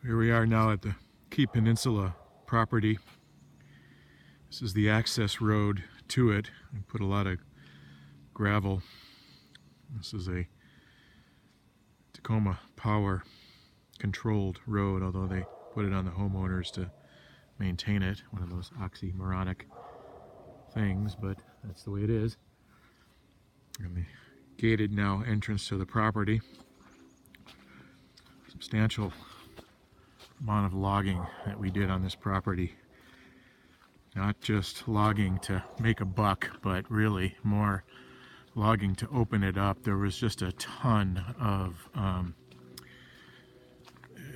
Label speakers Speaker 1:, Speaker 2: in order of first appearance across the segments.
Speaker 1: Here we are now at the Peninsula property. This is the access road to it. We put a lot of gravel. This is a Tacoma Power controlled road, although they put it on the homeowners to maintain it. One of those oxymoronic things, but that's the way it is. And the gated now entrance to the property. Substantial amount of logging that we did on this property. Not just logging to make a buck, but really more logging to open it up. There was just a ton of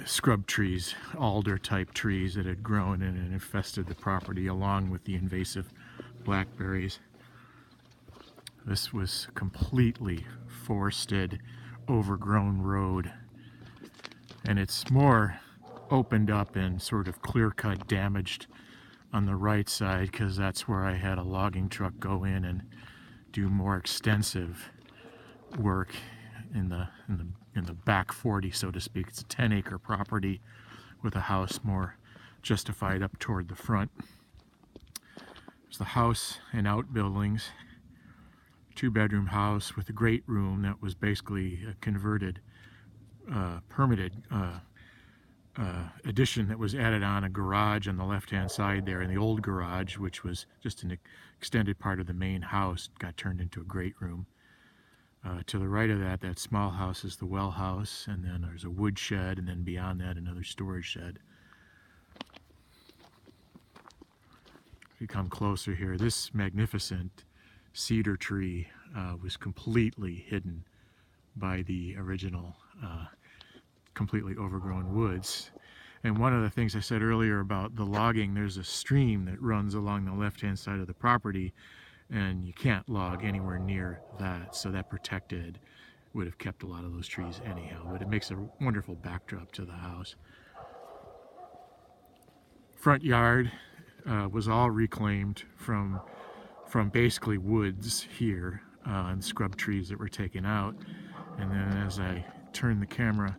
Speaker 1: scrub trees, alder type trees that had grown in and infested the property, along with the invasive blackberries. This was completely forested, overgrown road, and it's more opened up and sort of clear-cut damaged on the right side, because that's where I had a logging truck go in and do more extensive work in the back 40, so to speak. It's a 10-acre property with a house more justified up toward the front. There's the house and outbuildings, two-bedroom house with a great room that was basically a converted, permitted addition that was added on, a garage on the left-hand side there, and the old garage, which was just an extended part of the main house, got turned into a great room. To the right of that, that small house is the well house, and then there's a wood shed, and then beyond that another storage shed. If you come closer here, this magnificent cedar tree was completely hidden by the original completely overgrown woods. And one of the things I said earlier about the logging, there's a stream that runs along the left-hand side of the property, and you can't log anywhere near that, so that protected would have kept a lot of those trees anyhow, but it makes a wonderful backdrop to the house. Front yard was all reclaimed from basically woods here, and scrub trees that were taken out. And then as I turn the camera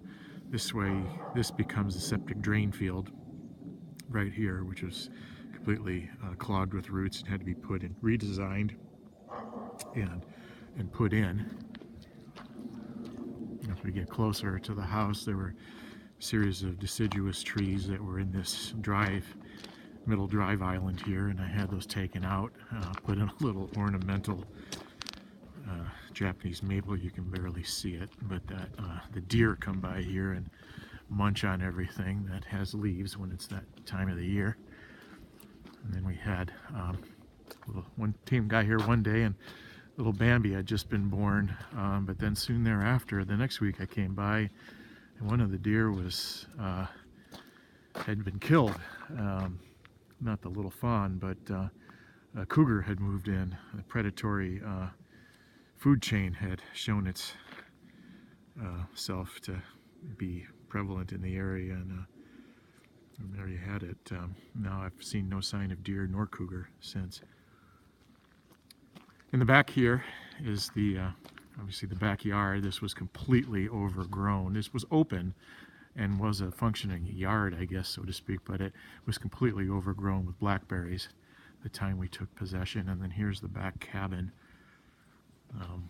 Speaker 1: this way, this becomes a septic drain field right here, which was completely clogged with roots and had to be put in, redesigned and put in. As we get closer to the house, there were a series of deciduous trees that were in this middle drive island here, and I had those taken out, put in a little ornamental Japanese maple. You can barely see it, but that the deer come by here and munch on everything that has leaves when it's that time of the year. And then we had one team guy here one day, and little Bambi had just been born, but then soon thereafter, the next week, I came by, and one of the deer was had been killed. Not the little fawn, but a cougar had moved in. A predatory food chain had shown its self to be prevalent in the area, and there you had it. Now I've seen no sign of deer nor cougar since. In the back here is the obviously the backyard. This was completely overgrown. This was open and was a functioning yard, I guess, so to speak, but it was completely overgrown with blackberries the time we took possession. And then here's the back cabin. You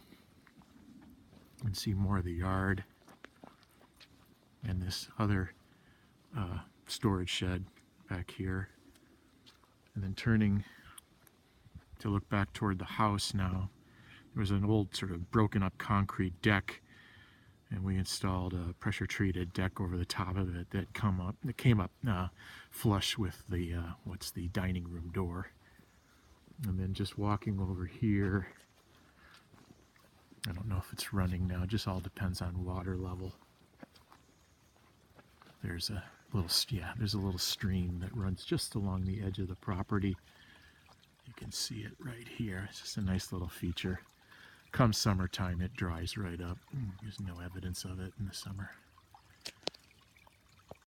Speaker 1: can see more of the yard and this other storage shed back here. And then turning to look back toward the house now, there was an old sort of broken up concrete deck, and we installed a pressure treated deck over the top of it that came up flush with the what's the dining room door. And then just walking over here, I don't know if it's running now, it just all depends on water level. There's a little stream that runs just along the edge of the property. You can see it right here. It's just a nice little feature. Come summertime, it dries right up. There's no evidence of it in the summer.